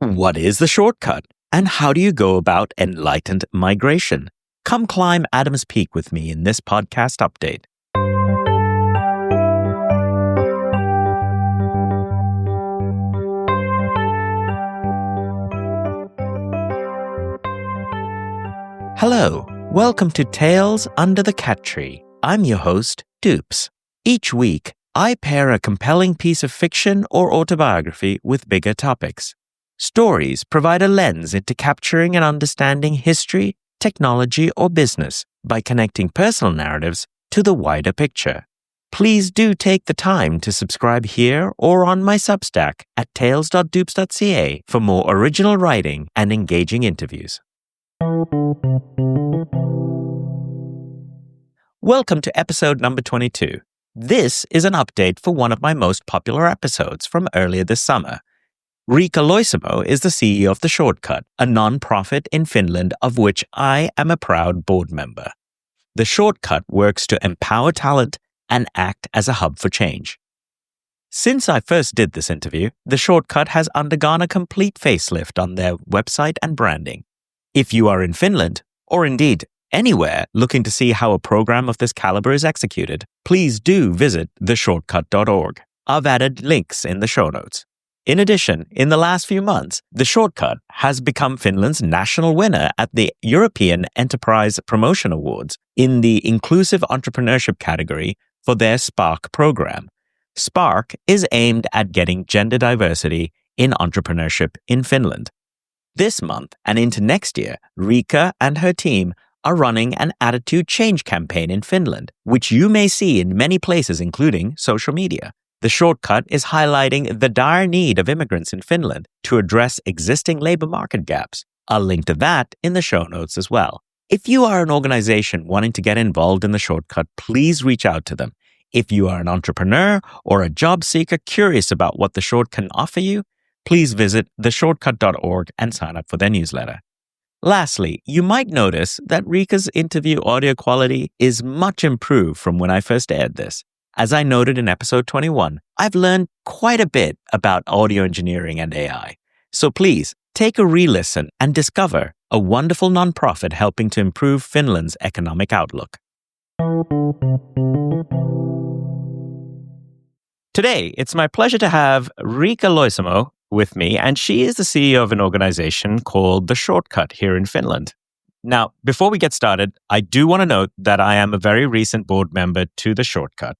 What is the shortcut? And how do you go about enlightened migration? Come climb Adam's Peak with me in this podcast update. Hello, welcome to Tales Under the Cat Tree. I'm your host, Dupes. Each week, I pair a compelling piece of fiction or autobiography with bigger topics. Stories provide a lens into capturing and understanding history, technology, or business by connecting personal narratives to the wider picture. Please do take the time to subscribe here or on my Substack at tales.dupes.ca for more original writing and engaging interviews. Welcome to episode number 22. This is an update for one of my most popular episodes from earlier this summer. Riikka Loisamo is the CEO of The Shortcut, a non-profit in Finland of which I am a proud board member. The Shortcut works to empower talent and act as a hub for change. Since I first did this interview, The Shortcut has undergone a complete facelift on their website and branding. If you are in Finland, or indeed anywhere looking to see how a program of this caliber is executed, please do visit theshortcut.org. I've added links in the show notes. In addition, in the last few months, The Shortcut has become Finland's national winner at the European Enterprise Promotion Awards in the Inclusive Entrepreneurship category for their Spark program. Spark is aimed at getting gender diversity in entrepreneurship in Finland. This month and into next year, Riikka and her team are running an attitude change campaign in Finland, which you may see in many places, including social media. The Shortcut is highlighting the dire need of immigrants in Finland to address existing labor market gaps. I'll link to that in the show notes as well. If you are an organization wanting to get involved in The Shortcut, please reach out to them. If you are an entrepreneur or a job seeker curious about what The Short can offer you, please visit theshortcut.org and sign up for their newsletter. Lastly, you might notice that Riikka's interview audio quality is much improved from when I first aired this. As I noted in episode 21, I've learned quite a bit about audio engineering and AI. So please, take a re-listen and discover a wonderful nonprofit helping to improve Finland's economic outlook. Today, it's my pleasure to have Riikka Loisamo with me, and she is the CEO of an organization called The Shortcut here in Finland. Now, before we get started, I do want to note that I am a very recent board member to The Shortcut.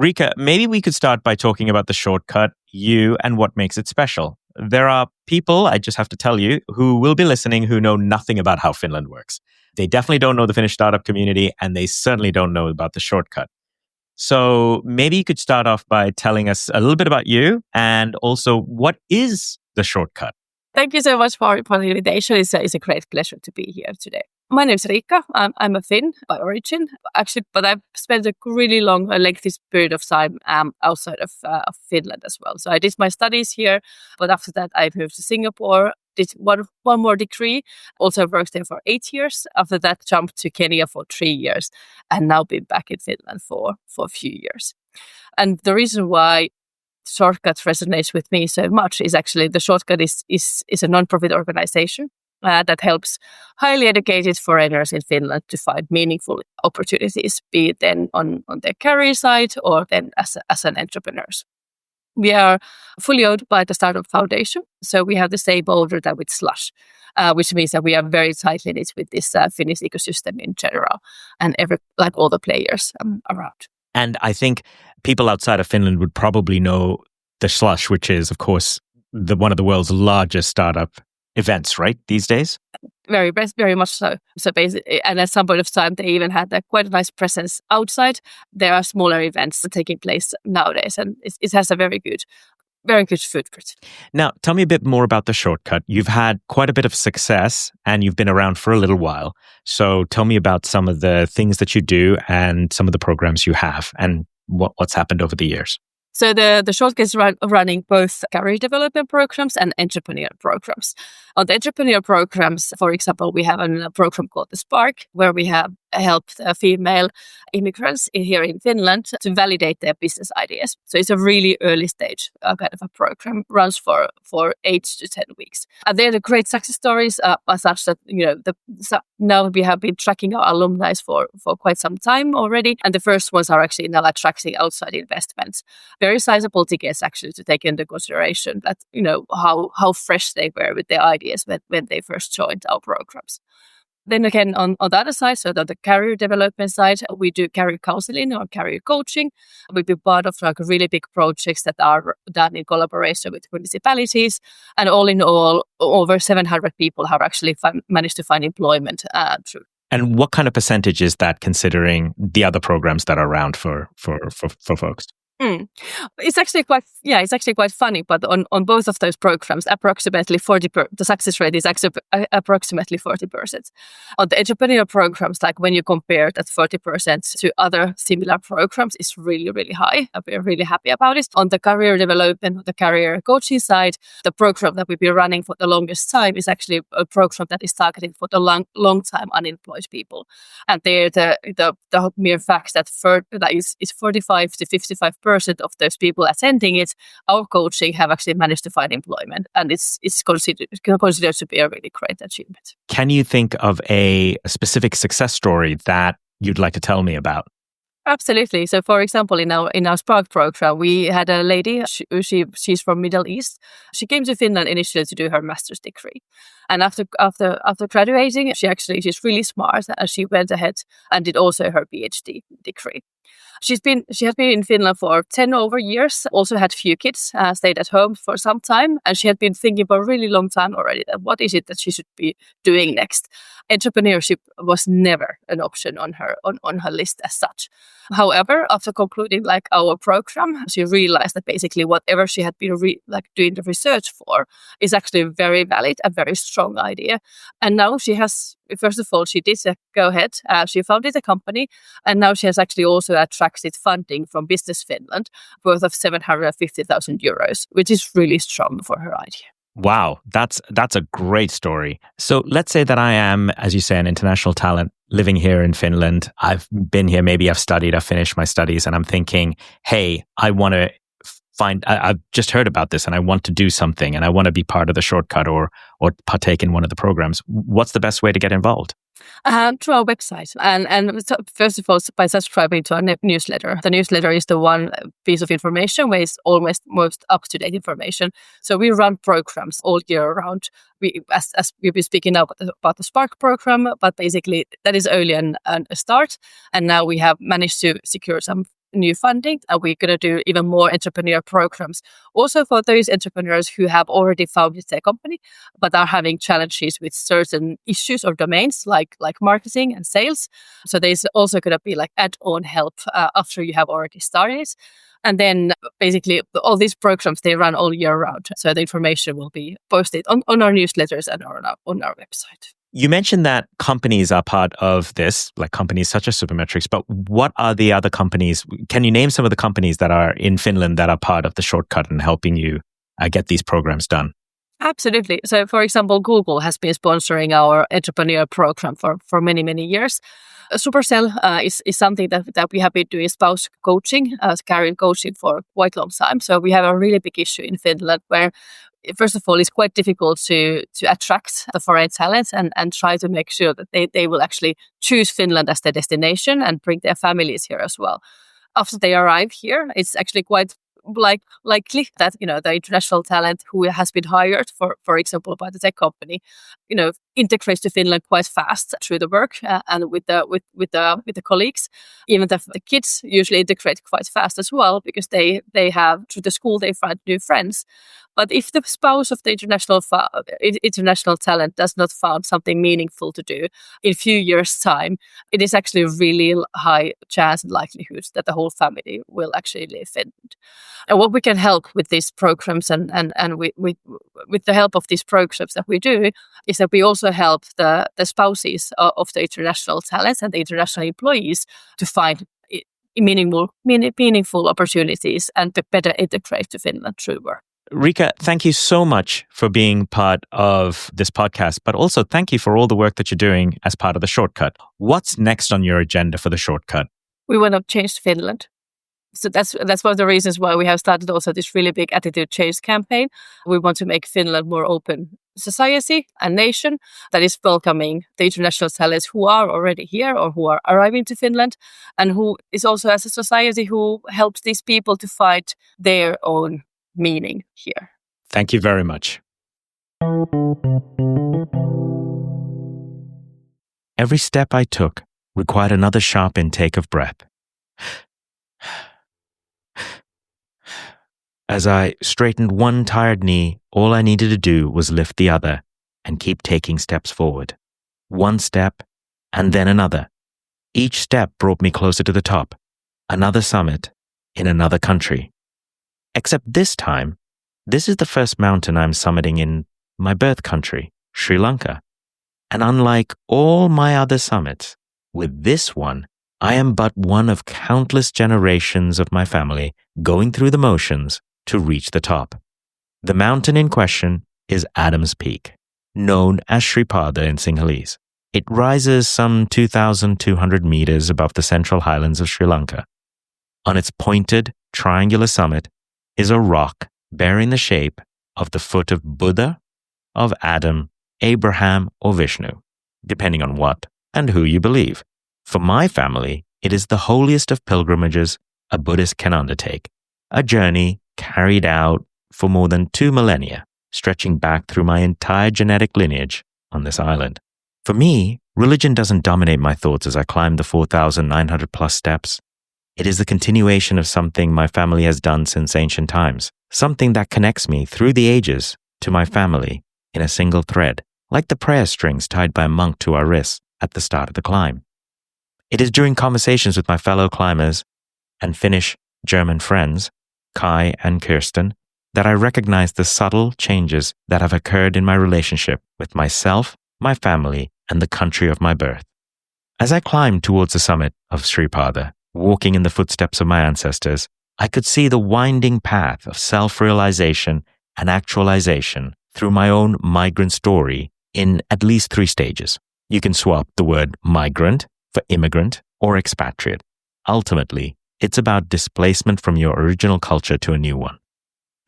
Riikka, maybe we could start by talking about The Shortcut, you, and what makes it special. There are people, I just have to tell you, who will be listening who know nothing about how Finland works. They definitely don't know the Finnish startup community, and they certainly don't know about The Shortcut. So maybe you could start off by telling us a little bit about you and also what is The Shortcut? Thank you so much for the invitation. It's a great pleasure to be here today. My name is Riikka. I'm a Finn by origin, actually, but I've spent a really long, lengthy period of time outside of Finland as well. So I did my studies here, but after that I moved to Singapore, did one more degree, also worked there for 8 years. After that, jumped to Kenya for 3 years, and now been back in Finland for a few years. And the reason why Shortcut resonates with me so much is actually The Shortcut is a non-profit organization that helps highly educated foreigners in Finland to find meaningful opportunities, be it then on their career side or then as an entrepreneurs. We are fully owned by the Startup Foundation, so we have the same owner that with Slush, which means that we are very tightly knit with this Finnish ecosystem in general and all the players around. And I think people outside of Finland would probably know the Slush, which is, of course, one of the world's largest startup events, right, these days? Very much so. So basically, and at some point of time, they even had quite a nice presence outside. There are smaller events taking place nowadays, and it has a very good footprint. Now, tell me a bit more about The Shortcut. You've had quite a bit of success, and you've been around for a little while. So tell me about some of the things that you do and some of the programs you have, and what's happened over the years. So the Shortcut is running both career development programs and entrepreneur programs. On the entrepreneur programs, for example, we have a program called the Spark, where we have help female immigrants here in Finland to validate their business ideas. So it's a really early stage kind of a program, runs for 8 to 10 weeks. And they're the great success stories as such that, now we have been tracking our alumni for quite some time already. And the first ones are actually now attracting outside investments. Very sizable tickets actually to take into consideration that, how fresh they were with their ideas when they first joined our programs. Then again, on the other side, so the career development side, we do career counseling or career coaching. We've been part of really big projects that are done in collaboration with municipalities. And all in all, over 700 people have actually managed to find employment through. And what kind of percentage is that considering the other programs that are around for folks? It's actually quite funny, but on both of those programs, approximately the success rate is actually approximately 40%. On the entrepreneur programs, like when you compare that 40% to other similar programs, is really, really high. We're really happy about it. On the career development, the career coaching side, the program that we've been running for the longest time is actually a program that is targeted for the long time unemployed people. And there, the mere fact that is 45 to 55% of those people attending it, our coaching have actually managed to find employment, and it's considered to be a really great achievement. Can you think of a specific success story that you'd like to tell me about? Absolutely. So, for example, in our Spark program, we had a lady. She's from Middle East. She came to Finland initially to do her master's degree, and after graduating, she's really smart, and she went ahead and did also her PhD degree. She has been in Finland for 10 over years, also had few kids, stayed at home for some time, and she had been thinking for a really long time already that what is it that she should be doing next. Entrepreneurship was never an option on her list as such. However, after concluding our program, she realized that basically whatever she had been doing the research for is actually a very valid and very strong idea. And now first of all, she did go ahead. She founded a company, and now she has actually also attracted funding from Business Finland worth of 750,000 euros, which is really strong for her idea. Wow, that's a great story. So let's say that I am, as you say, an international talent living here in Finland. I've been here, maybe I've finished my studies, and I'm thinking, hey, I've just heard about this and I want to do something and I want to be part of the shortcut or partake in one of the programs. What's the best way to get involved? Through our website. And first of all, by subscribing to our newsletter. The newsletter is the one piece of information where it's almost most up-to-date information. So we run programs all year round. As we've been speaking now about the Spark program, but basically that is only a start. And now we have managed to secure some new funding, and we're going to do even more entrepreneur programs. Also for those entrepreneurs who have already founded their company, but are having challenges with certain issues or domains like marketing and sales. So there's also going to be add-on help after you have already started. And then basically all these programs, they run all year round. So the information will be posted on our newsletters and on our website. You mentioned that companies are part of this, like companies such as Supermetrics, but what are the other companies? Can you name some of the companies that are in Finland that are part of the shortcut and helping you get these programs done? Absolutely. So, for example, Google has been sponsoring our entrepreneur program for many, many years. Supercell is something that we have been doing spouse coaching, career coaching for quite a long time. So we have a really big issue in Finland where, first of all, it's quite difficult to attract the foreign talent and try to make sure that they will actually choose Finland as their destination and bring their families here as well. After they arrive here, it's actually quite likely that the international talent who has been hired, for example, by the tech company, integrates to Finland quite fast through the work and with the colleagues. Even the kids usually integrate quite fast as well because they have through the school they find new friends. But if the spouse of the international talent does not find something meaningful to do in a few years' time, it is actually a really high chance and likelihood that the whole family will actually leave Finland. And what we can help with these programs and with the help of these programs that we do is that we also help the spouses of the international talents and the international employees to find meaningful opportunities and to better integrate to Finland through work. Rika, thank you so much for being part of this podcast, but also thank you for all the work that you're doing as part of the Shortcut. What's next on your agenda for the Shortcut? We want to change Finland. So that's one of the reasons why we have started also this really big attitude change campaign. We want to make Finland more open society and nation that is welcoming the international talents who are already here or who are arriving to Finland, and who is also as a society who helps these people to find their own meaning here. Thank you very much. Every step I took required another sharp intake of breath. As I straightened one tired knee, all I needed to do was lift the other and keep taking steps forward. One step, and then another. Each step brought me closer to the top, another summit in another country. Except this time, this is the first mountain I'm summiting in my birth country, Sri Lanka. And unlike all my other summits, with this one, I am but one of countless generations of my family going through the motions to reach the top. The mountain in question is Adam's Peak, known as Shripada in Sinhalese. It rises some 2,200 meters above the central highlands of Sri Lanka. On its pointed, triangular summit is a rock bearing the shape of the foot of Buddha, of Adam, Abraham, or Vishnu, depending on what and who you believe. For my family, it is the holiest of pilgrimages a Buddhist can undertake, a journey carried out for more than 2 millennia, stretching back through my entire genetic lineage on this island. For me, religion doesn't dominate my thoughts as I climb the 4,900 plus steps. It is the continuation of something my family has done since ancient times, something that connects me through the ages to my family in a single thread, like the prayer strings tied by a monk to our wrists at the start of the climb. It is during conversations with my fellow climbers and Finnish-German friends, Kai and Kirsten, that I recognize the subtle changes that have occurred in my relationship with myself, my family, and the country of my birth. As I climbed towards the summit of Shripada, walking in the footsteps of my ancestors, I could see the winding path of self-realization and actualization through my own migrant story in at least 3 stages. You can swap the word migrant for immigrant or expatriate. Ultimately, it's about displacement from your original culture to a new one.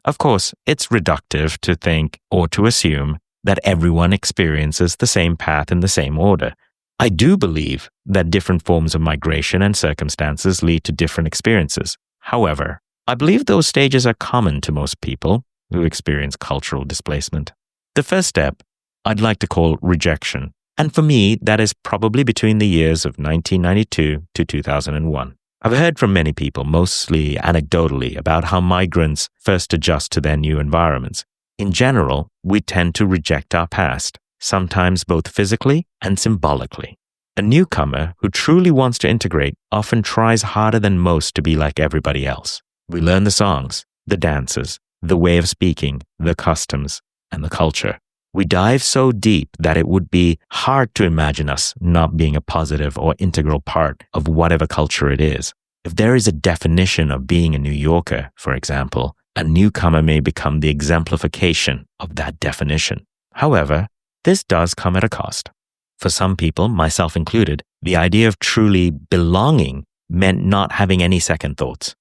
Of course, it's reductive to think or to assume that everyone experiences the same path in the same order. I do believe that different forms of migration and circumstances lead to different experiences. However, I believe those stages are common to most people who experience cultural displacement. The first step I'd like to call rejection, and for me, that is probably between the years of 1992 to 2001. I've heard from many people, mostly anecdotally, about how migrants first adjust to their new environments. In general, we tend to reject our past, sometimes both physically and symbolically. A newcomer who truly wants to integrate often tries harder than most to be like everybody else. We learn the songs, the dances, the way of speaking, the customs, and the culture. We dive so deep that it would be hard to imagine us not being a positive or integral part of whatever culture it is. If there is a definition of being a New Yorker, for example, a newcomer may become the exemplification of that definition. However, this does come at a cost. For some people, myself included, the idea of truly belonging meant not having any second thoughts.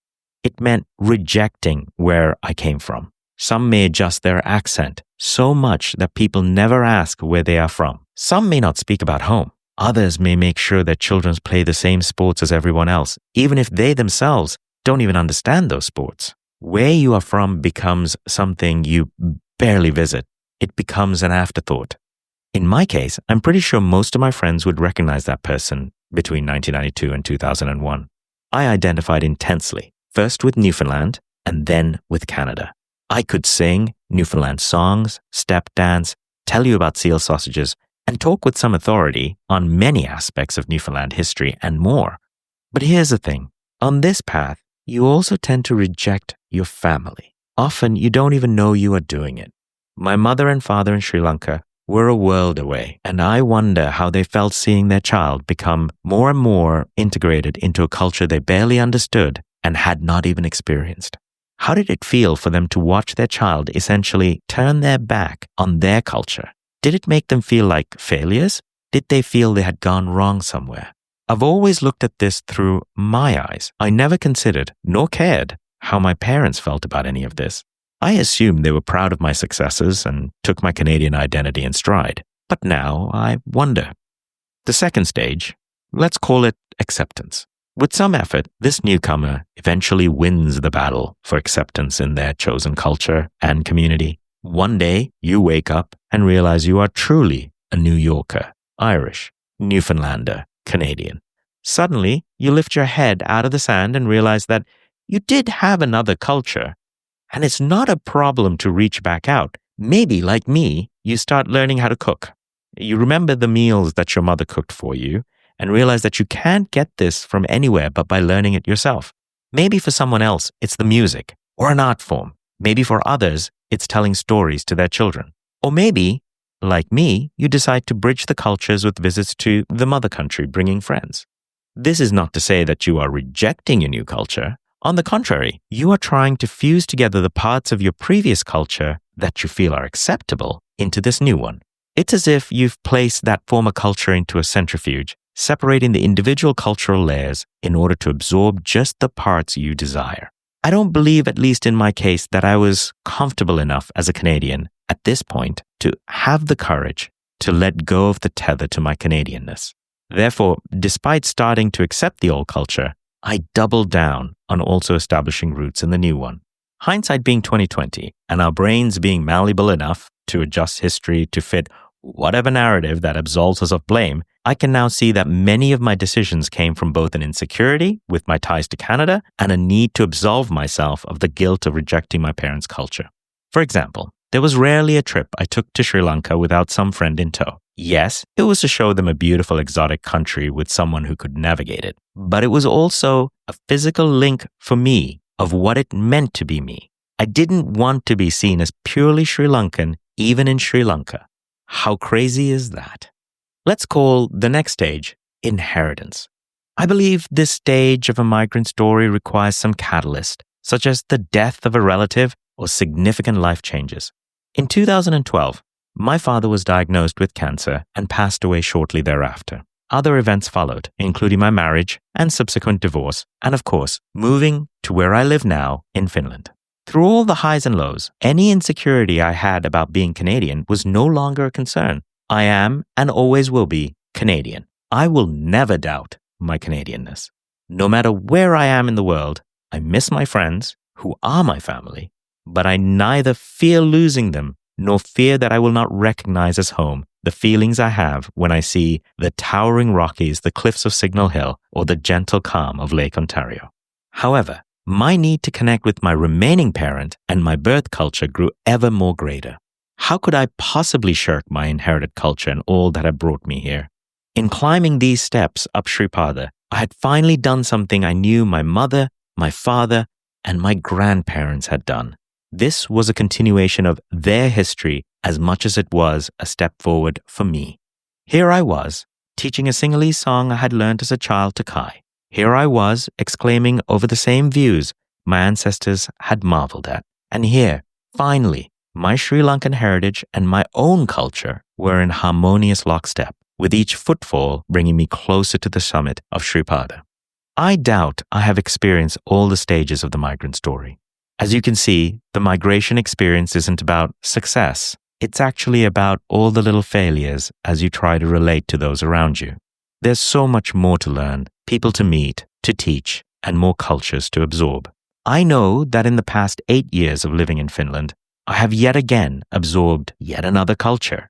It meant rejecting where I came from. Some may adjust their accent so much that people never ask where they are from. Some may not speak about home. Others may make sure their children play the same sports as everyone else, even if they themselves don't even understand those sports. Where you are from becomes something you barely visit. It becomes an afterthought. In my case, I'm pretty sure most of my friends would recognize that person between 1992 and 2001. I identified intensely, first with Newfoundland and then with Canada. I could sing Newfoundland songs, step dance, tell you about seal sausages, and talk with some authority on many aspects of Newfoundland history and more. But here's the thing. On this path, you also tend to reject your family. Often, you don't even know you are doing it. My mother and father in Sri Lanka were a world away, and I wonder how they felt seeing their child become more and more integrated into a culture they barely understood and had not even experienced. How did it feel for them to watch their child essentially turn their back on their culture? Did it make them feel like failures? Did they feel they had gone wrong somewhere? I've always looked at this through my eyes. I never considered nor cared how my parents felt about any of this. I assumed they were proud of my successes and took my Canadian identity in stride. But now I wonder. The second stage, let's call it acceptance. With some effort, this newcomer eventually wins the battle for acceptance in their chosen culture and community. One day, you wake up and realize you are truly a New Yorker, Irish, Newfoundlander, Canadian. Suddenly, you lift your head out of the sand and realize that you did have another culture. And it's not a problem to reach back out. Maybe, like me, you start learning how to cook. You remember the meals that your mother cooked for you and realize that you can't get this from anywhere but by learning it yourself. Maybe for someone else, it's the music or an art form. Maybe for others, it's telling stories to their children. Or maybe, like me, you decide to bridge the cultures with visits to the mother country, bringing friends. This is not to say that you are rejecting your new culture. On the contrary, you are trying to fuse together the parts of your previous culture that you feel are acceptable into this new one. It's as if you've placed that former culture into a centrifuge, separating the individual cultural layers in order to absorb just the parts you desire. I don't believe, at least in my case, that I was comfortable enough as a Canadian at this point to have the courage to let go of the tether to my Canadianness. Therefore, despite starting to accept the old culture, I doubled down on also establishing roots in the new one. Hindsight being 2020, and our brains being malleable enough to adjust history to fit whatever narrative that absolves us of blame, I can now see that many of my decisions came from both an insecurity with my ties to Canada and a need to absolve myself of the guilt of rejecting my parents' culture. For example, there was rarely a trip I took to Sri Lanka without some friend in tow. Yes, it was to show them a beautiful exotic country with someone who could navigate it, but it was also a physical link for me of what it meant to be me. I didn't want to be seen as purely Sri Lankan, even in Sri Lanka. How crazy is that? Let's call the next stage inheritance. I believe this stage of a migrant story requires some catalyst, such as the death of a relative or significant life changes. In 2012, my father was diagnosed with cancer and passed away shortly thereafter. Other events followed, including my marriage and subsequent divorce, and of course, moving to where I live now in Finland. Through all the highs and lows, any insecurity I had about being Canadian was no longer a concern. I am and always will be Canadian. I will never doubt my Canadianness. No matter where I am in the world, I miss my friends, who are my family, but I neither fear losing them nor fear that I will not recognize as home the feelings I have when I see the towering Rockies, the cliffs of Signal Hill, or the gentle calm of Lake Ontario. However, my need to connect with my remaining parent and my birth culture grew ever more greater. How could I possibly shirk my inherited culture and all that had brought me here? In climbing these steps up Shripada, I had finally done something I knew my mother, my father, and my grandparents had done. This was a continuation of their history as much as it was a step forward for me. Here I was, teaching a Sinhalese song I had learned as a child to Kai. Here I was, exclaiming over the same views my ancestors had marveled at. And here, finally, my Sri Lankan heritage and my own culture were in harmonious lockstep, with each footfall bringing me closer to the summit of Shripada. I doubt I have experienced all the stages of the migrant story. As you can see, the migration experience isn't about success. It's actually about all the little failures as you try to relate to those around you. There's so much more to learn, people to meet, to teach, and more cultures to absorb. I know that in the past 8 years of living in Finland, I have yet again absorbed yet another culture.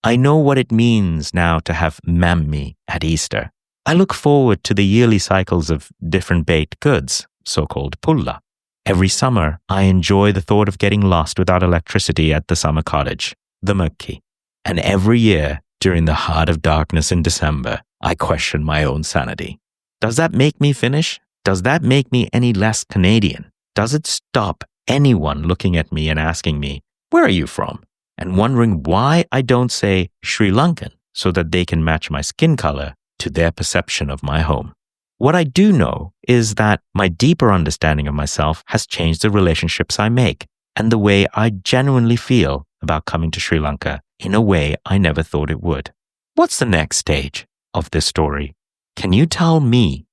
I know what it means now to have mämmi at Easter. I look forward to the yearly cycles of different baked goods, so-called pulla. Every summer, I enjoy the thought of getting lost without electricity at the summer cottage, the mökki. And every year, during the heart of darkness in December, I question my own sanity. Does that make me Finnish? Does that make me any less Canadian? Does it stop anyone looking at me and asking me, "Where are you from?" and wondering why I don't say Sri Lankan so that they can match my skin color to their perception of my home? What I do know is that my deeper understanding of myself has changed the relationships I make and the way I genuinely feel about coming to Sri Lanka in a way I never thought it would. What's the next stage of this story? Can you tell me?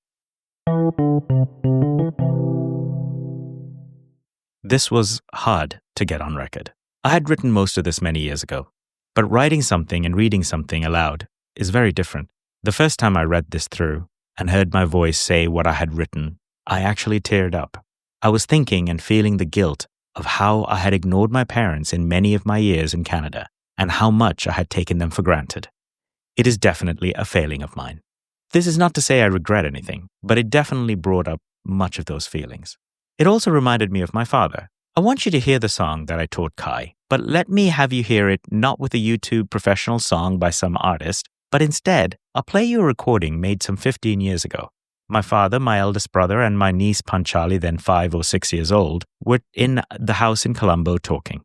This was hard to get on record. I had written most of this many years ago, but writing something and reading something aloud is very different. The first time I read this through and heard my voice say what I had written, I actually teared up. I was thinking and feeling the guilt of how I had ignored my parents in many of my years in Canada and how much I had taken them for granted. It is definitely a failing of mine. This is not to say I regret anything, but it definitely brought up much of those feelings. It also reminded me of my father. I want you to hear the song that I taught Kai, but let me have you hear it not with a YouTube professional song by some artist, but instead, I'll play you a recording made some 15 years ago. My father, my eldest brother, and my niece Panchali, then 5 or 6 years old, were in the house in Colombo talking.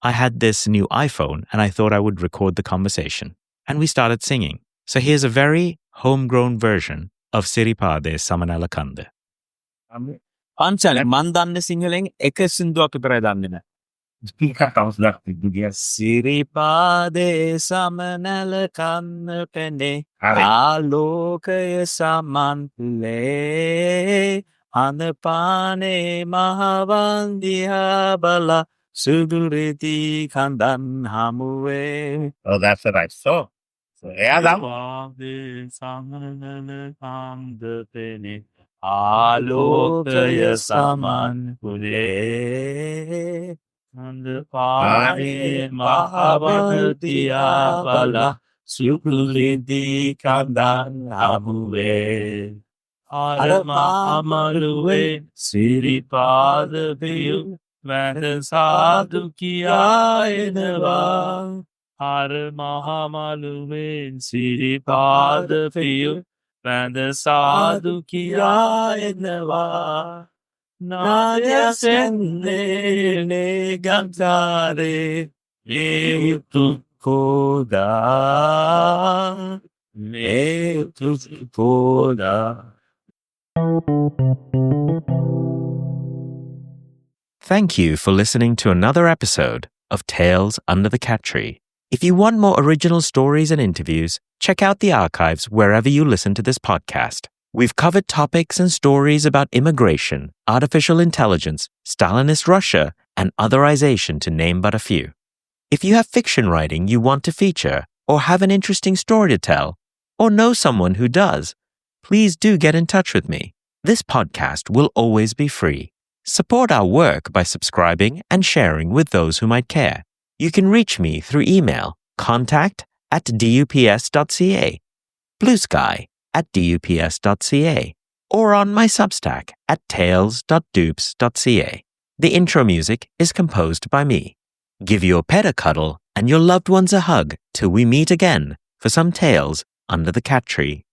I had this new iPhone and I thought I would record the conversation. And we started singing. So here's a very homegrown version of Siripade Samanalakande. Panchali, man danne sinhalen එක සින්දුවක් විතරයි දන්නේ නැහැ. සිරිපාදේ සමනල කන්න පෙනේ ආලෝකය සමන්ලේ අනපානේ මහවන් දිහා බලා සුදුරිති කඳන් හමුවේ. Oh, that's the right song. So, yeah, that සමනල කන්ද පෙනේ ආලෝකය සමන්ලේ අනපානේ මහවන් දිහා බලා සුදුරිති කඳන් හමුවේ. අරමාමරුවේ සිරිපාද පියු වැඳ සාදු කියා එනවා. අරමහමලුවෙන් සිරිපාද පියු වැඳ සාදු කියා එනවා. නායසෙන්නේ ගන්තරේ ඒතු කෝදා ඒතු කෝදා. Thank you for listening to another episode of Tales Under the Cat Tree. If you want more original stories and interviews, check out the archives wherever you listen to this podcast. We've covered topics and stories about immigration, artificial intelligence, Stalinist Russia, and otherization, to name but a few. If you have fiction writing you want to feature, or have an interesting story to tell, or know someone who does, please do get in touch with me. This podcast will always be free. Support our work by subscribing and sharing with those who might care. You can reach me through email, contact@dups.ca, Blue Sky @dups.ca, or on my Substack at tales.dupes.ca. The intro music is composed by me. Give your pet a cuddle and your loved ones a hug till we meet again for some tales under the cat tree.